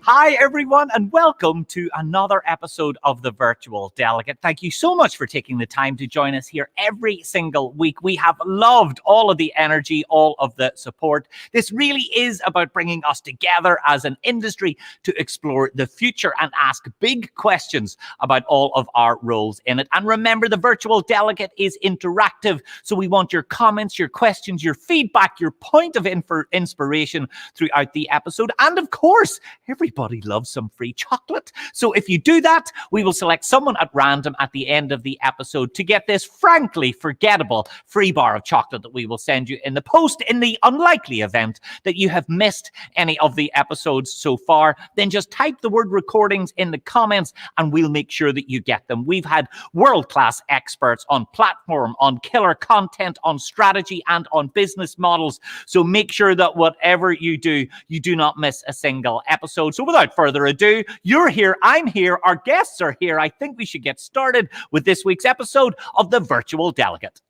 Hi, everyone, and welcome to another episode of the Virtual Delegate. Thank you so much for taking the time to join us here every single week. We have loved all of the energy, all of the support. This really is about bringing us together as an industry to explore the future and ask big questions about all of our roles in it. And remember, the Virtual Delegate is interactive, so we want your comments, your questions, your feedback, your point of inspiration throughout the episode. And of course, everybody loves some free chocolate. So if you do that, we will select someone at random at the end of the episode to get this frankly forgettable free bar of chocolate that we will send you in the post. In the unlikely event that you have missed any of the episodes so far, then just type the word recordings in the comments and we'll make sure that you get them. We've had world-class experts on platform, on killer content, on strategy, and on business models. So make sure that whatever you do not miss a single episode. So without further ado, you're here, I'm here, our guests are here. I think we should get started with this week's episode of the Virtual Delegate.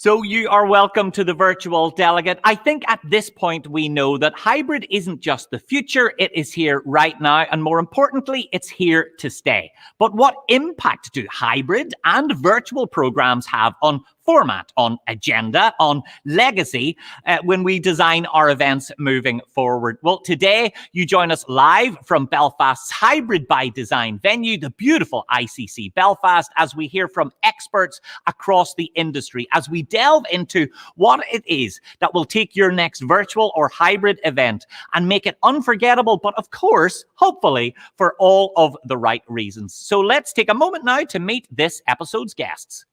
So you are welcome to the virtual delegate. I think at this point we know that hybrid isn't just the future, it is here right now, and more importantly, it's here to stay. But what impact do hybrid and virtual programs have on format, on agenda, on legacy when we design our events moving forward? Well, today you join us live from Belfast's Hybrid by Design venue, the beautiful ICC Belfast, as we hear from experts across the industry, as we delve into what it is that will take your next virtual or hybrid event and make it unforgettable, but of course, hopefully, for all of the right reasons. So let's take a moment now to meet this episode's guests.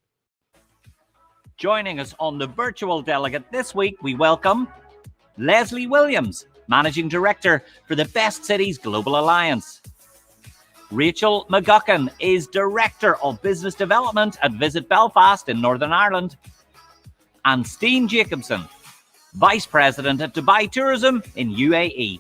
Joining us on the virtual delegate this week, we welcome Leslie Williams, Managing Director for the Best Cities Global Alliance. Rachel McGuckin is Director of Business Development at Visit Belfast in Northern Ireland. And Steen Jacobson, Vice President at Dubai Tourism in UAE.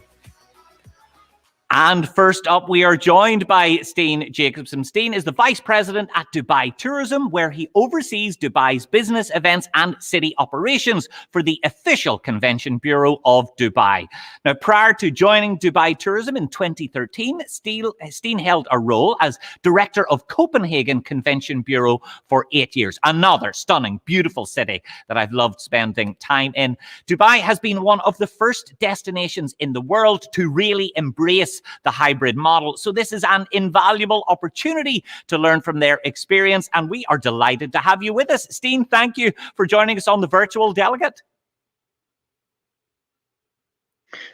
And first up, we are joined by Steen Jacobson. Steen is the Vice President at Dubai Tourism, where he oversees Dubai's business events and city operations for the official Convention Bureau of Dubai. Now, prior to joining Dubai Tourism in 2013, Steen held a role as Director of Copenhagen Convention Bureau for 8 years. Another stunning, beautiful city that I've loved spending time in. Dubai has been one of the first destinations in the world to really embrace the hybrid model. So this is an invaluable opportunity to learn from their experience, and we are delighted to have you with us. Steen, thank you for joining us on the virtual delegate.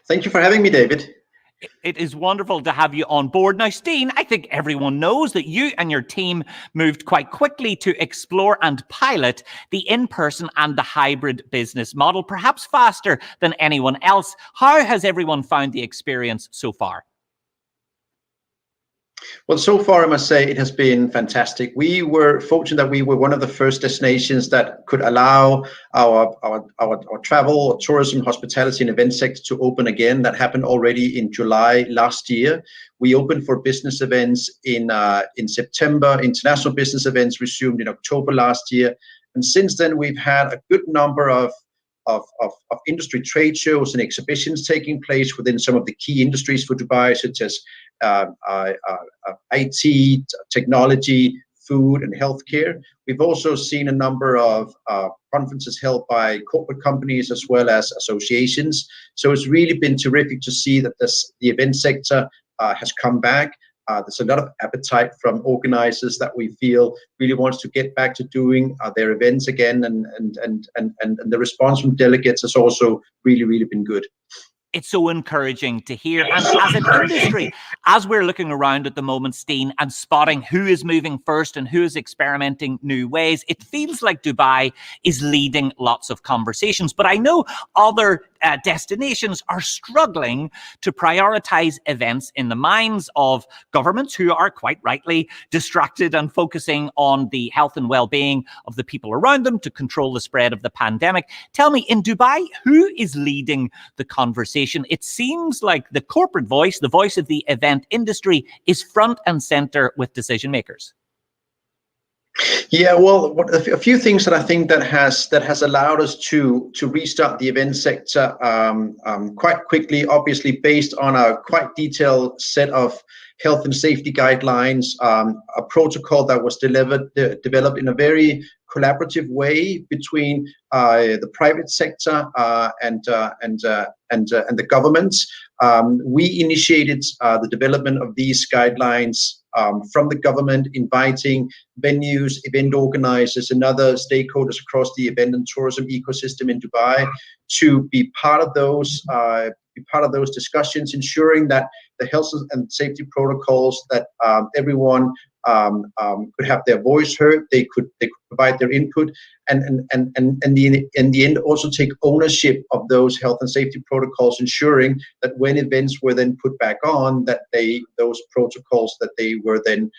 Thank you for having me, David. It is wonderful to have you on board. Now, Steen, I think everyone knows that you and your team moved quite quickly to explore and pilot the in-person and the hybrid business model, perhaps faster than anyone else. How has everyone found the experience so far? Well, so far, I must say it has been fantastic. We were fortunate that we were one of the first destinations that could allow our travel, tourism, hospitality, and event sector to open again. That happened already in July last year. We opened for business events in September. International business events resumed in October last year. And since then, we've had a good number of industry trade shows and exhibitions taking place within some of the key industries for Dubai, such as IT, technology, food, and healthcare. We've also seen a number of conferences held by corporate companies as well as associations. So it's really been terrific to see that the event sector has come back. There's a lot of appetite from organizers that we feel really wants to get back to doing their events again, and the response from delegates has also really been good. It's so encouraging to hear. And as an industry, as we're looking around at the moment, Steen, and spotting who is moving first and who is experimenting new ways, it feels like Dubai is leading lots of conversations. But I know other destinations are struggling to prioritize events in the minds of governments who are quite rightly distracted and focusing on the health and well-being of the people around them to control the spread of the pandemic. Tell me, in Dubai, who is leading the conversation? It seems like the corporate voice, the voice of the event industry, is front and center with decision makers. Yeah, well, a few things that I think that has allowed us to restart the event sector quite quickly, obviously based on a quite detailed set of health and safety guidelines, a protocol that was developed in a very collaborative way between the private sector and the governments. We initiated the development of these guidelines from the government, inviting venues, event organizers, and other stakeholders across the event and tourism ecosystem in Dubai to be part of those discussions, ensuring that the health and safety protocols that everyone could have their voice heard, they could provide their input, and in the end also take ownership of those health and safety protocols, ensuring that when events were then put back on, that those protocols that they were then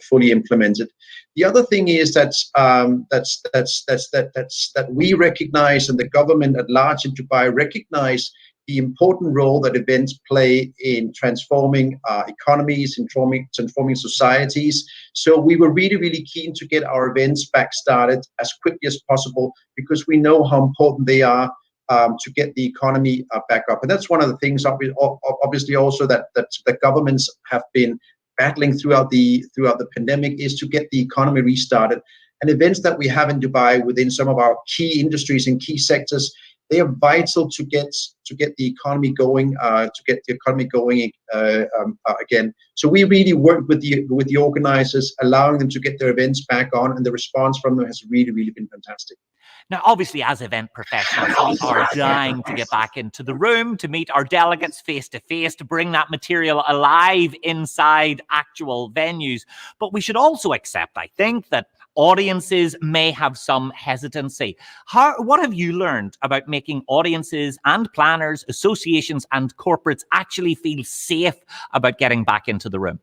fully implemented. The other thing is that we recognize, and the government at large in Dubai recognize, the important role that events play in transforming economies, transforming societies. So we were really, really keen to get our events back started as quickly as possible, because we know how important they are to get the economy back up. And that's one of the things, obviously, also that the governments have been battling throughout the pandemic, is to get the economy restarted. And events that we have in Dubai within some of our key industries and key sectors, they are vital to get the economy going, again. So we really work with the organizers, allowing them to get their events back on, and the response from them has really, really been fantastic. Now, obviously, as event professionals, we are dying to get back into the room, to meet our delegates face to face, to bring that material alive inside actual venues. But we should also accept, I think, that audiences may have some hesitancy. What have you learned about making audiences and planners, associations and corporates actually feel safe about getting back into the room?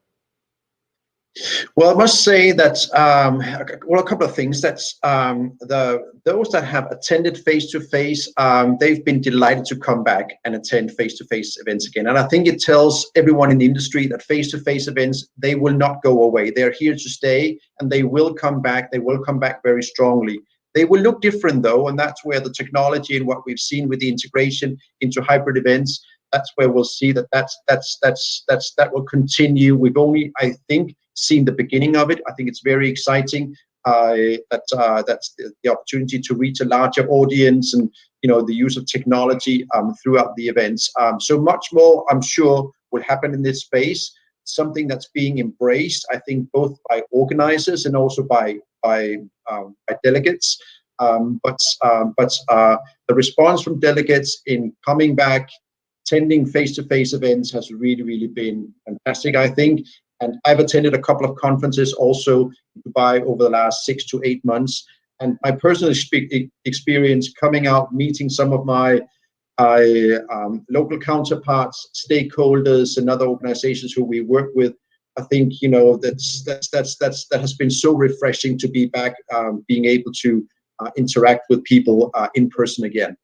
Well, I must say that, a couple of things. That's those that have attended face-to-face, they've been delighted to come back and attend face-to-face events again. And I think it tells everyone in the industry that face-to-face events, they will not go away. They're here to stay, and they will come back. They will come back very strongly. They will look different, though, and that's where the technology and what we've seen with the integration into hybrid events, that's where we'll see that will continue. We've only, I think, seen the beginning of it. I think it's very exciting. That's the opportunity to reach a larger audience, and the use of technology throughout the events. So much more, I'm sure, will happen in this space. Something that's being embraced, I think, both by organizers and also by delegates. But the response from delegates in coming back, attending face-to-face events has really, really been fantastic, I think. And I've attended a couple of conferences also in Dubai over the last 6 to 8 months. And my personal experience coming out, meeting some of my local counterparts, stakeholders, and other organizations who we work with, I think that has been so refreshing to be back, being able to interact with people in person again.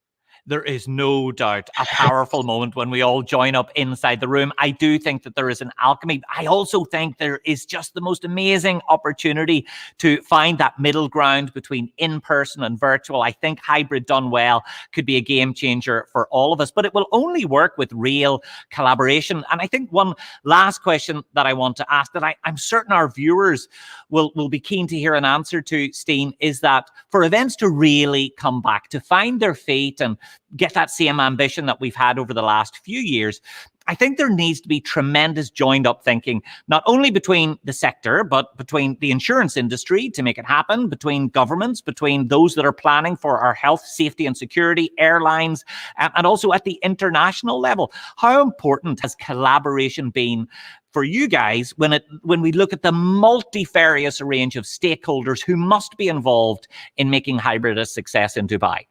There is no doubt a powerful moment when we all join up inside the room. I do think that there is an alchemy. I also think there is just the most amazing opportunity to find that middle ground between in-person and virtual. I think hybrid done well could be a game changer for all of us, but it will only work with real collaboration. And I think one last question that I want to ask, that I'm certain our viewers will be keen to hear an answer to, Steen, is that for events to really come back, to find their feet and get that same ambition that we've had over the last few years, I think there needs to be tremendous joined up thinking, not only between the sector, but between the insurance industry to make it happen, between governments, between those that are planning for our health, safety and security, airlines, and also at the international level. How important has collaboration been for you guys when we look at the multifarious range of stakeholders who must be involved in making hybrid a success in Dubai?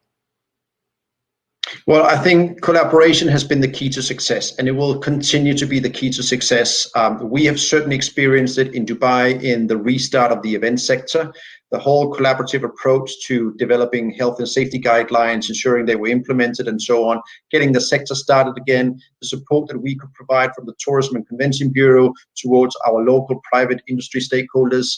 Well, I think collaboration has been the key to success, and it will continue to be the key to success. We have certainly experienced it in Dubai in the restart of the event sector. The whole collaborative approach to developing health and safety guidelines, ensuring they were implemented and so on, getting the sector started again, the support that we could provide from the Tourism and Convention Bureau towards our local private industry stakeholders.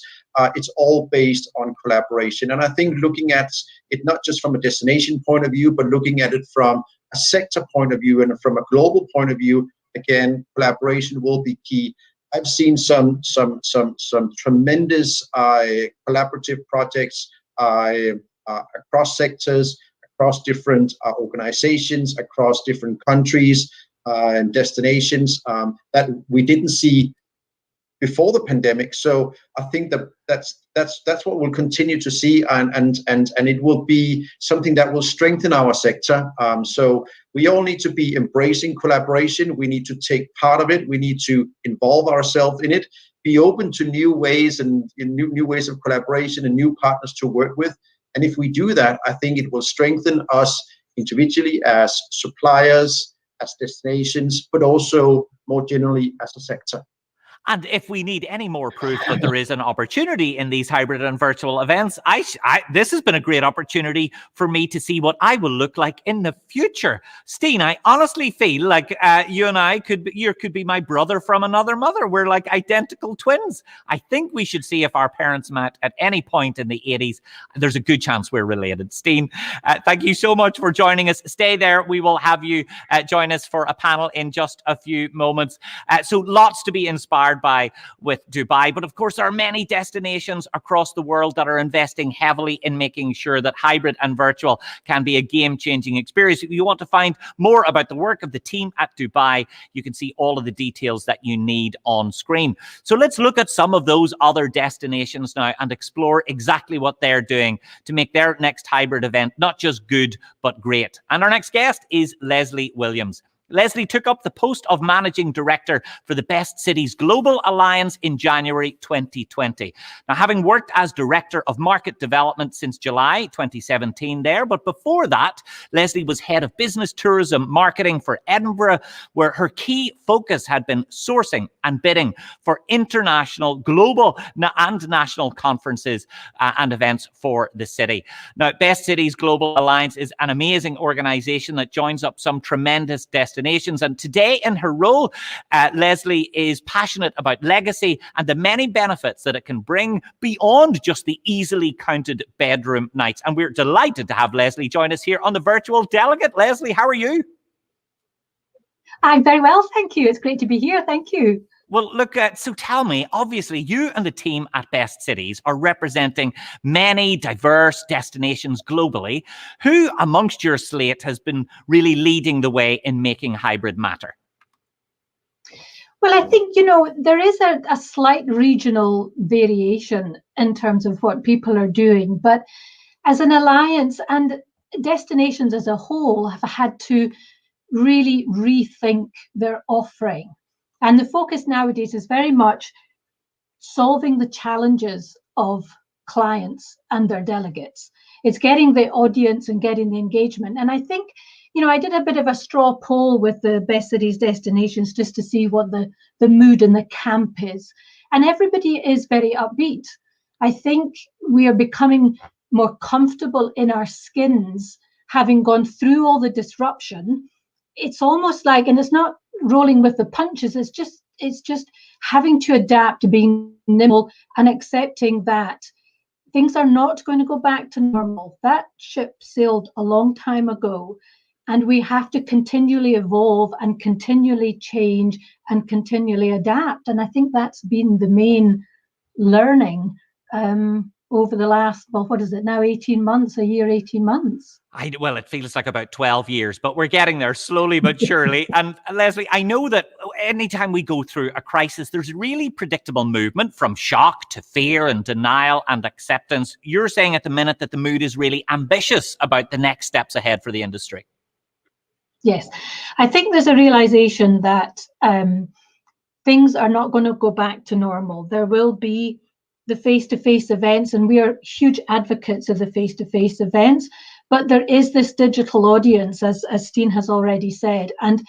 It's all based on collaboration. And I think looking at it not just from a destination point of view, but looking at it from a sector point of view and from a global point of view, again, collaboration will be key. I've seen some tremendous collaborative projects across sectors, across different organizations, across different countries and destinations that we didn't see before the pandemic. So I think that's what we'll continue to see, and it will be something that will strengthen our sector. So we all need to be embracing collaboration. We need to take part of it. We need to involve ourselves in it, be open to new ways and new ways of collaboration and new partners to work with. And if we do that, I think it will strengthen us individually as suppliers, as destinations, but also more generally as a sector. And if we need any more proof that there is an opportunity in these hybrid and virtual events, this has been a great opportunity for me to see what I will look like in the future. Steen, I honestly feel like you and I could be my brother from another mother. We're like identical twins. I think we should see if our parents met at any point in the 80s. There's a good chance we're related. Steen, thank you so much for joining us. Stay there. We will have you join us for a panel in just a few moments. So lots to be inspired by with Dubai. But of course, there are many destinations across the world that are investing heavily in making sure that hybrid and virtual can be a game-changing experience. If you want to find more about the work of the team at Dubai, you can see all of the details that you need on screen. So let's look at some of those other destinations now and explore exactly what they're doing to make their next hybrid event not just good, but great. And our next guest is Leslie Williams. Leslie took up the post of Managing Director for the Best Cities Global Alliance in January 2020. Now, having worked as Director of Market Development since July 2017 there, but before that, Leslie was Head of Business Tourism Marketing for Edinburgh, where her key focus had been sourcing and bidding for international, global and national conferences and events for the city. Now, Best Cities Global Alliance is an amazing organisation that joins up some tremendous destinations. And today in her role, Leslie is passionate about legacy and the many benefits that it can bring beyond just the easily counted bedroom nights. And we're delighted to have Leslie join us here on the virtual Delegate. Leslie, how are you? I'm very well, thank you. It's great to be here. Thank you. Well, look, so tell me, obviously, you and the team at Best Cities are representing many diverse destinations globally. Who amongst your slate has been really leading the way in making hybrid matter? Well, I think, there is a slight regional variation in terms of what people are doing. But as an alliance and destinations as a whole have had to really rethink their offering. And the focus nowadays is very much solving the challenges of clients and their delegates. It's getting the audience and getting the engagement. And I think, I did a bit of a straw poll with the Best Cities destinations just to see what the mood in the camp is. And everybody is very upbeat. I think we are becoming more comfortable in our skins, having gone through all the disruption. It's almost like, and it's not rolling with the punches, it's just having to adapt to being nimble and accepting that things are not going to go back to normal. That ship sailed a long time ago, and we have to continually evolve and continually change and continually adapt. And I think that's been the main learning over the last, what is it now, 18 months, 18 months. Well, it feels like about 12 years, but we're getting there slowly but surely. And Leslie, I know that anytime we go through a crisis, there's really predictable movement from shock to fear and denial and acceptance. You're saying at the minute that the mood is really ambitious about the next steps ahead for the industry. Yes, I think there's a realization that things are not going to go back to normal. There will be the face-to-face events, and we are huge advocates of the face-to-face events, but there is this digital audience, as Steen has already said, and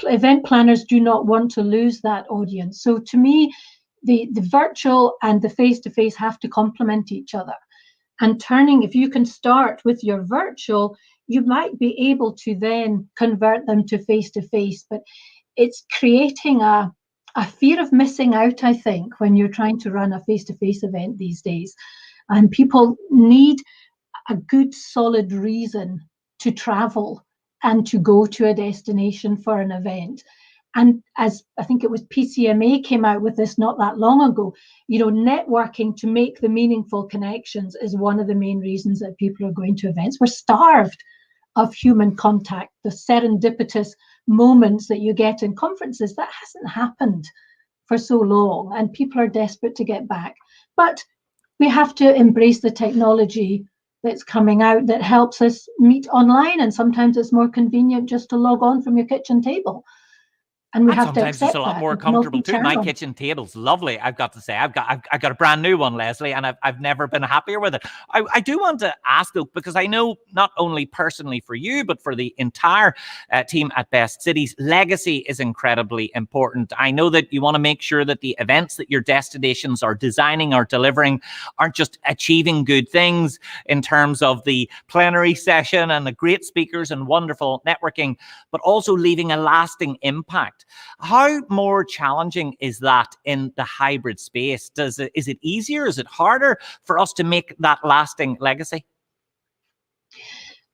event planners do not want to lose that audience. So to me, the virtual and the face-to-face have to complement each other. And if you can start with your virtual, you might be able to then convert them to face-to-face, but it's creating a fear of missing out, I think, when you're trying to run a face-to-face event these days. And people need a good, solid reason to travel and to go to a destination for an event. And as I think it was PCMA came out with this not that long ago, networking to make the meaningful connections is one of the main reasons that people are going to events. We're starved of human contact, the serendipitous moments that you get in conferences. That hasn't happened for so long, and people are desperate to get back. But we have to embrace the technology that's coming out that helps us meet online, and sometimes it's more convenient just to log on from your kitchen table. And we And have to sometimes it's accept a lot that. more It's comfortable too. My multi-channel. kitchen table's lovely. I've got to say, I've got a brand new one, Leslie, and I've never been happier with it. I do want to ask though, because I know not only personally for you, but for the entire team at Best Cities, legacy is incredibly important. I know that you want to make sure that the events that your destinations are designing or delivering aren't just achieving good things in terms of the plenary session and the great speakers and wonderful networking, but also leaving a lasting impact. How more challenging is that in the hybrid space? Is it easier? Is it harder for us to make that lasting legacy?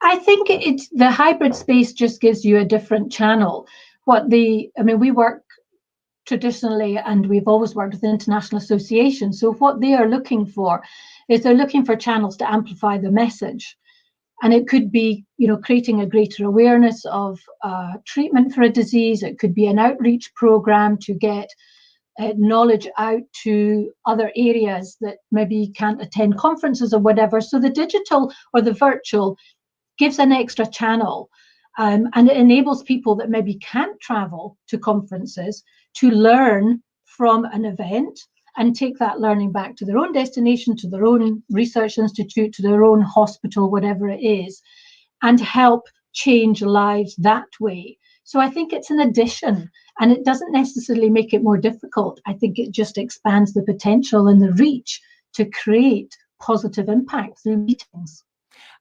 I think it's the hybrid space just gives you a different channel. We work traditionally, and we've always worked with international associations. So what they are looking for is they're looking for channels to amplify the message. And it could be, creating a greater awareness of treatment for a disease. It could be an outreach program to get knowledge out to other areas that maybe can't attend conferences or whatever. So the digital or the virtual gives an extra channel, and it enables people that maybe can't travel to conferences to learn from an event and take that learning back to their own destination, to their own research institute, to their own hospital, whatever it is, and help change lives that way. So I think it's an addition, and it doesn't necessarily make it more difficult. I think it just expands the potential and the reach to create positive impact through meetings.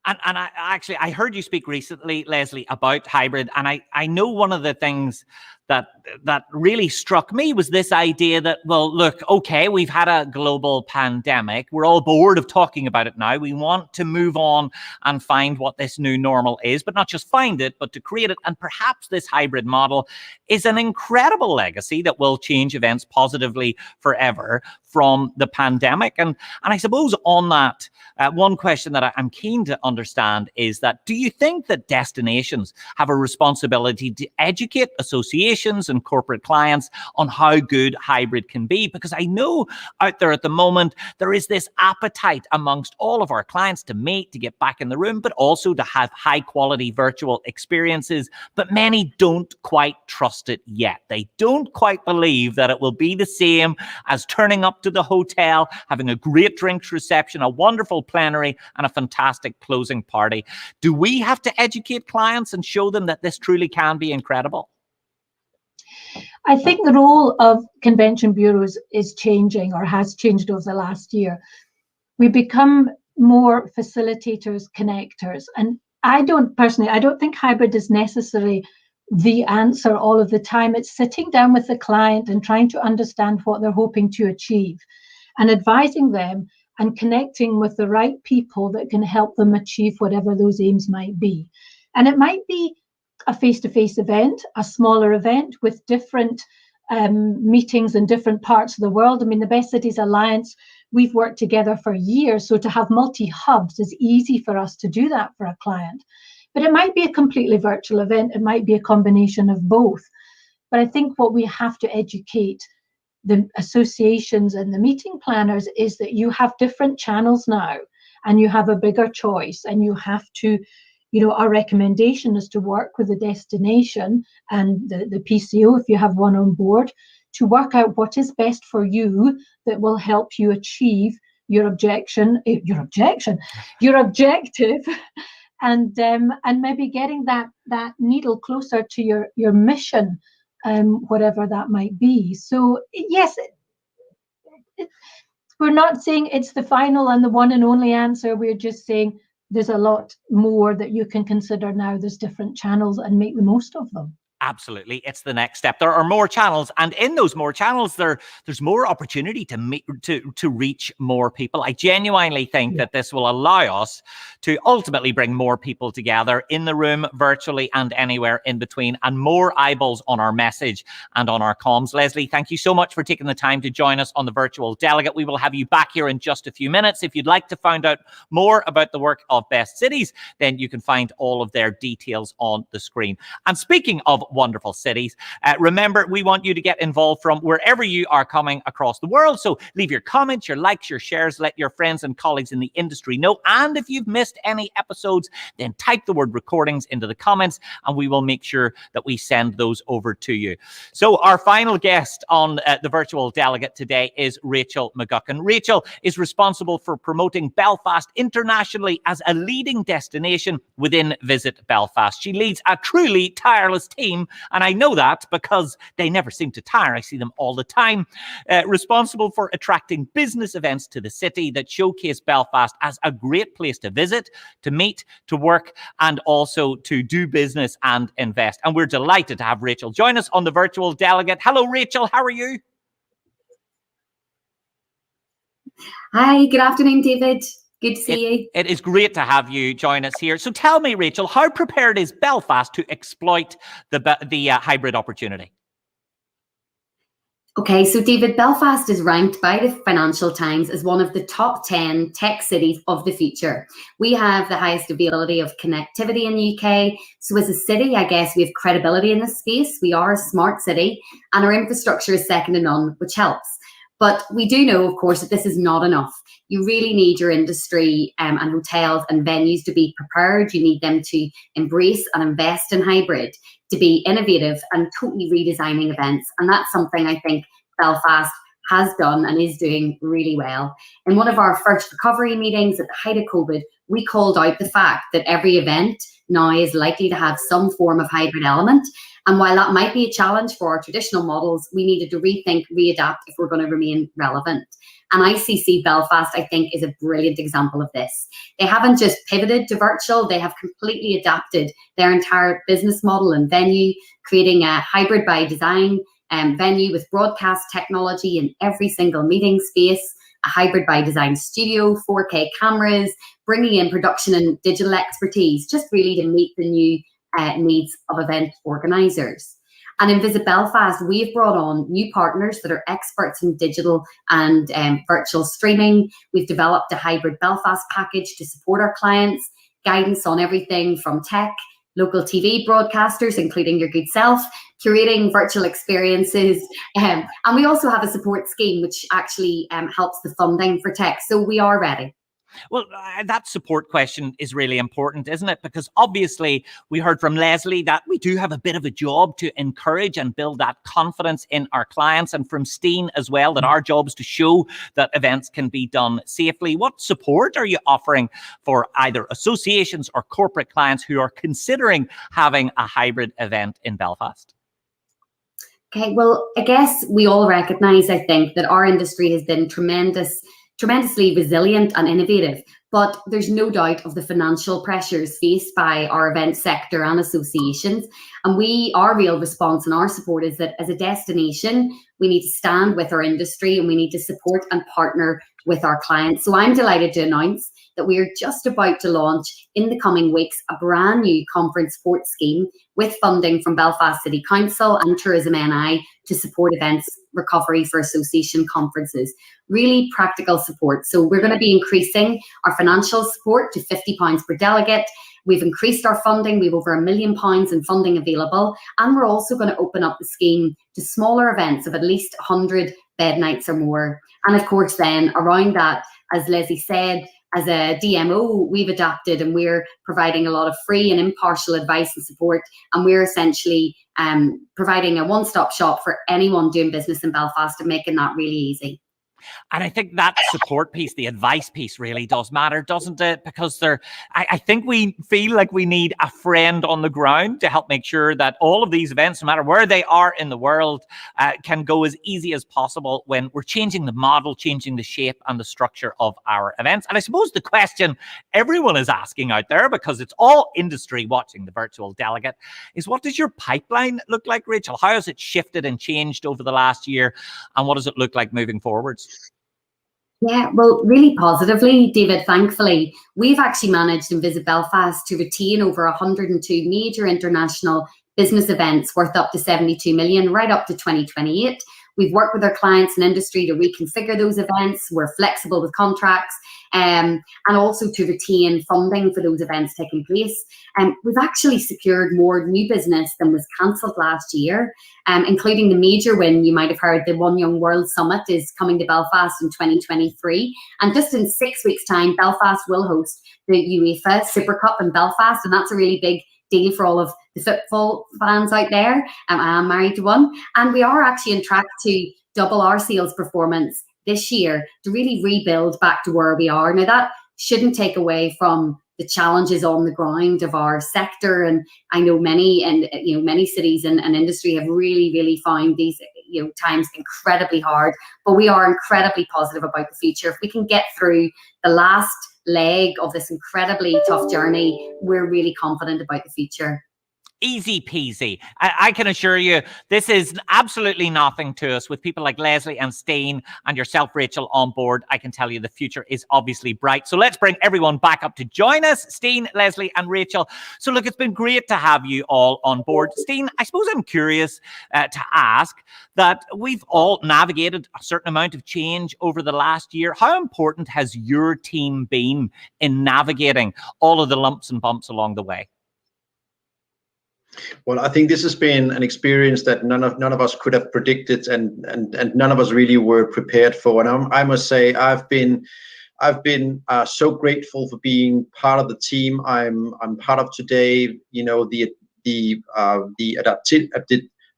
And I heard you speak recently, Leslie, about hybrid. And I know one of the things that really struck me was this idea that, well, look, okay, we've had a global pandemic. We're all bored of talking about it now. We want to move on and find what this new normal is, but not just find it, but to create it. And perhaps this hybrid model is an incredible legacy that will change events positively forever from the pandemic. And I suppose on that, one question that I'm keen to understand is that, do you think that destinations have a responsibility to educate associations and corporate clients on how good hybrid can be? Because I know out there at the moment, there is this appetite amongst all of our clients to meet, to get back in the room, but also to have high quality virtual experiences. But many don't quite trust it yet. They don't quite believe that it will be the same as turning up to the hotel, having a great drinks reception, a wonderful plenary, and a fantastic closing party. Do we have to educate clients and show them that this truly can be incredible? I think the role of convention bureaus is changing, or has changed over the last year. We become more facilitators, connectors. And I don't think hybrid is necessarily the answer all of the time. It's sitting down with the client and trying to understand what they're hoping to achieve and advising them and connecting with the right people that can help them achieve whatever those aims might be. And it might be a face-to-face event, a smaller event with different meetings in different parts of the world. I mean, the Best Cities Alliance, we've worked together for years, so to have multi-hubs is easy for us to do that for a client. But it might be a completely virtual event. It might be a combination of both. But I think what we have to educate the associations and the meeting planners is that you have different channels now, and you have a bigger choice, and you have to, our recommendation is to work with the destination and the PCO, if you have one on board, to work out what is best for you that will help you achieve your objective, and maybe getting that needle closer to your mission, whatever that might be. So yes, we're not saying it's the final and the one and only answer. We're just saying there's a lot more that you can consider now. There's different channels, and make the most of them. Absolutely. It's the next step. There are more channels, and in those more channels, there's more opportunity to reach more people. I genuinely think that this will allow us to ultimately bring more people together in the room, virtually, and anywhere in between, and more eyeballs on our message and on our comms. Leslie, thank you so much for taking the time to join us on the Virtual Delegate. We will have you back here in just a few minutes. If you'd like to find out more about the work of Best Cities, then you can find all of their details on the screen. And speaking of wonderful cities. Remember, we want you to get involved from wherever you are coming across the world. So leave your comments, your likes, your shares, let your friends and colleagues in the industry know. And if you've missed any episodes, then type the word recordings into the comments and we will make sure that we send those over to you. So our final guest on the virtual delegate today is Rachel McGuckin. Rachel is responsible for promoting Belfast internationally as a leading destination within Visit Belfast. She leads a truly tireless team, and I know that because they never seem to tire. I see them all the time. Responsible for attracting business events to the city that showcase Belfast as a great place to visit, to meet, to work, and also to do business and invest. And we're delighted to have Rachel join us on the virtual delegate. Hello, Rachel. How are you? Hi, good afternoon, David. Good to see you. It is great to have you join us here. So tell me, Rachel, how prepared is Belfast to exploit the hybrid opportunity? Okay, so David, Belfast is ranked by the Financial Times as one of the top 10 tech cities of the future. We have the highest availability of connectivity in the UK. So as a city, I guess we have credibility in this space. We are a smart city and our infrastructure is second to none, which helps. But we do know, of course, that this is not enough. You really need your industry and hotels and venues to be prepared. You need them to embrace and invest in hybrid, to be innovative and totally redesigning events. And that's something I think Belfast has done and is doing really well. In one of our first recovery meetings at the height of COVID, we called out the fact that every event now is likely to have some form of hybrid element. And while that might be a challenge for our traditional models, we needed to rethink, readapt if we're going to remain relevant. And ICC Belfast, I think, is a brilliant example of this. They haven't just pivoted to virtual, they have completely adapted their entire business model and venue, creating a hybrid by design venue with broadcast technology in every single meeting space, a hybrid by design studio, 4K cameras, bringing in production and digital expertise, just really to meet the new needs of event organisers. And in Visit Belfast, we've brought on new partners that are experts in digital and virtual streaming. We've developed a hybrid Belfast package to support our clients, guidance on everything from tech, local TV broadcasters, including your good self, curating virtual experiences. And we also have a support scheme which actually helps the funding for tech. So we are ready. Well, that support question is really important, isn't it? Because obviously we heard from Leslie that we do have a bit of a job to encourage and build that confidence in our clients, and from Steen as well, that our job is to show that events can be done safely. What support are you offering for either associations or corporate clients who are considering having a hybrid event in Belfast? Okay, well, I guess we all recognise, I think, that our industry has been tremendously resilient and innovative, but there's no doubt of the financial pressures faced by our event sector and associations. And our real response and our support is that as a destination, we need to stand with our industry and we need to support and partner with our clients. So I'm delighted to announce that we are just about to launch in the coming weeks a brand new conference support scheme with funding from Belfast City Council and Tourism NI to support events recovery for association conferences. Really practical support. So we're going to be increasing our financial support to £50 per delegate. We've increased our funding. We have over £1 million in funding available. And we're also going to open up the scheme to smaller events of at least 100 bed nights or more. And of course, then around that, as Leslie said, as a DMO, we've adapted and we're providing a lot of free and impartial advice and support. And we're essentially providing a one-stop shop for anyone doing business in Belfast and making that really easy. And I think that support piece, the advice piece really does matter, doesn't it? Because I think we feel like we need a friend on the ground to help make sure that all of these events, no matter where they are in the world, can go as easy as possible when we're changing the model, changing the shape and the structure of our events. And I suppose the question everyone is asking out there, because it's all industry watching the virtual delegate, is what does your pipeline look like, Rachel? How has it shifted and changed over the last year? And what does it look like moving forwards? Yeah, well, really positively, David, thankfully. We've actually managed in Visit Belfast to retain over 102 major international business events worth up to 72 million, right up to 2028. We've worked with our clients and industry to reconfigure those events. We're flexible with contracts. and also to retain funding for those events taking place. We've actually secured more new business than was cancelled last year, including the major win. You might have heard the One Young World Summit is coming to Belfast in 2023. And just in 6 weeks' time, Belfast will host the UEFA Super Cup in Belfast. And that's a really big deal for all of the football fans out there. I am married to one. And we are actually on track to double our sales performance this year to really rebuild back to where we are. Now, that shouldn't take away from the challenges on the ground of our sector, and I know many cities and industry have really found these times incredibly hard. But we are incredibly positive about the future. If we can get through the last leg of this incredibly tough journey, we're really confident about the future. Easy peasy. I can assure you this is absolutely nothing to us. With people like Leslie and Steen and yourself, Rachel, on board, I can tell you the future is obviously bright. So let's bring everyone back up to join us, Steen, Leslie and Rachel. So look, it's been great to have you all on board. Steen, I suppose I'm curious to ask that we've all navigated a certain amount of change over the last year. How important has your team been in navigating all of the lumps and bumps along the way? Well, I think this has been an experience that none of us could have predicted, and none of us really were prepared for. And I must say, I've been so grateful for being part of the team I'm part of today. You know,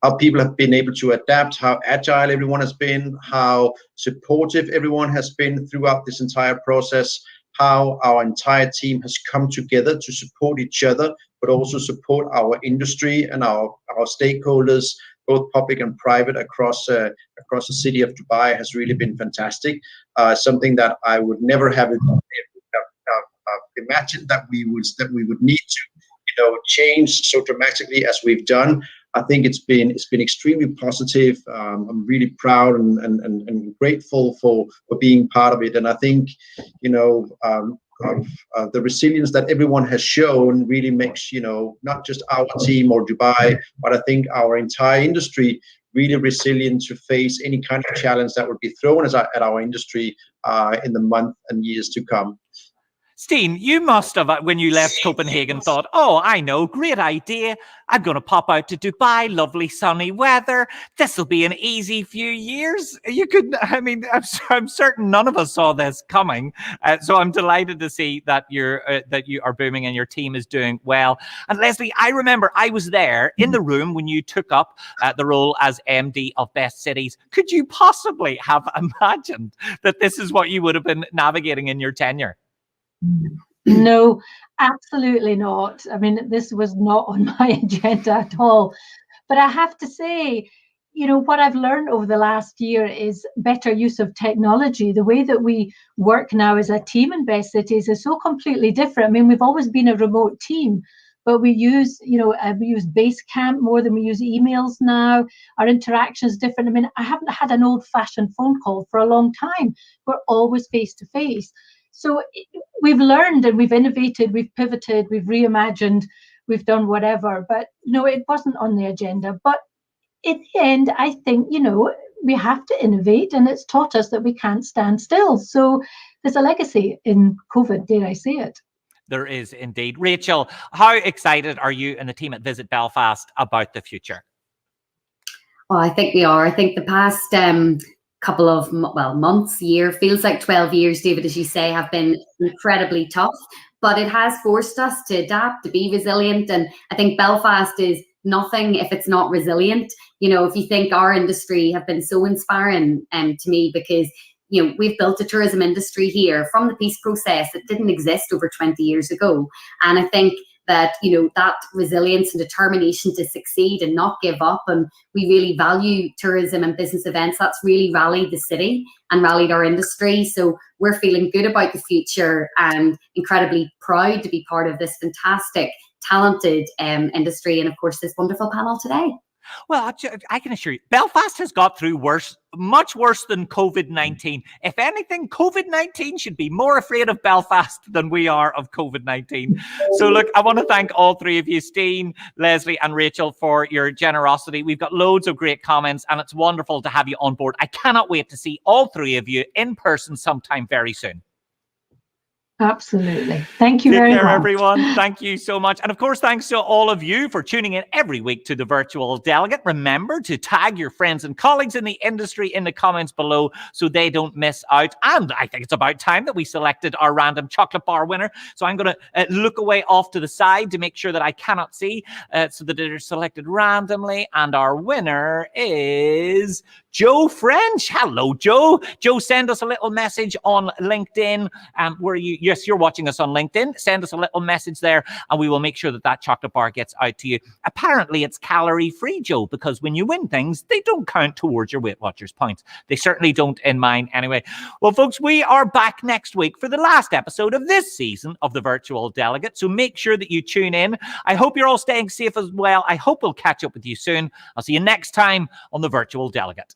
how people have been able to adapt, how agile everyone has been, how supportive everyone has been throughout this entire process, how our entire team has come together to support each other, but also support our industry and our stakeholders, both public and private, across the city of Dubai has really been fantastic. Something that I would never have imagined that we would need to, change so dramatically as we've done. I think it's been extremely positive. I'm really proud and grateful for being part of it. And I think, the resilience that everyone has shown really makes, not just our team or Dubai, but I think our entire industry really resilient to face any kind of challenge that would be thrown at our industry in the month and years to come. Steen, you must have, when you left Copenhagen, thought, oh, I know, great idea. I'm going to pop out to Dubai, lovely sunny weather. This will be an easy few years. I'm certain none of us saw this coming. So I'm delighted to see that you are booming and your team is doing well. And Leslie, I remember I was there in the room when you took up the role as MD of Best Cities. Could you possibly have imagined that this is what you would have been navigating in your tenure? No, absolutely not. I mean, this was not on my agenda at all. But I have to say, what I've learned over the last year is better use of technology. The way that we work now as a team in Best Cities is so completely different. I mean, we've always been a remote team, but we use Basecamp more than we use emails now. Our interaction is different. I mean, I haven't had an old-fashioned phone call for a long time. We're always face-to-face. So we've learned and we've innovated, we've pivoted, we've reimagined, we've done whatever. But no, it wasn't on the agenda. But in the end, I think, we have to innovate, and it's taught us that we can't stand still. So there's a legacy in COVID, dare I say it. There is indeed. Rachel, how excited are you and the team at Visit Belfast about the future? Well, I think we are. I think the past couple of months, year, feels like 12 years, David, as you say, have been incredibly tough, but it has forced us to adapt, to be resilient. And I think Belfast is nothing if it's not resilient. If you think our industry have been so inspiring to me, because we've built a tourism industry here from the peace process that didn't exist over 20 years ago. And I think that, that resilience and determination to succeed and not give up. And we really value tourism and business events. That's really rallied the city and rallied our industry. So we're feeling good about the future and incredibly proud to be part of this fantastic, talented industry. And of course, this wonderful panel today. Well, I can assure you, Belfast has got through much worse than COVID-19. If anything, COVID-19 should be more afraid of Belfast than we are of COVID-19. So look, I want to thank all three of you, Steen, Leslie and Rachel, for your generosity. We've got loads of great comments and it's wonderful to have you on board. I cannot wait to see all three of you in person sometime very soon. Absolutely. Thank you Take very care, much. everyone. Thank you so much. And of course, thanks to all of you for tuning in every week to the Virtual Delegate. Remember to tag your friends and colleagues in the industry in the comments below so they don't miss out. And I think it's about time that we selected our random chocolate bar winner. So I'm going to look away off to the side to make sure that I cannot see so that they're selected randomly. And our winner is Joe French. Hello, Joe. Joe, send us a little message on LinkedIn. Yes, you're watching us on LinkedIn. Send us a little message there and we will make sure that that chocolate bar gets out to you. Apparently, it's calorie-free, Joe, because when you win things, they don't count towards your Weight Watchers points. They certainly don't in mine anyway. Well, folks, we are back next week for the last episode of this season of the Virtual Delegate. So make sure that you tune in. I hope you're all staying safe as well. I hope we'll catch up with you soon. I'll see you next time on the Virtual Delegate.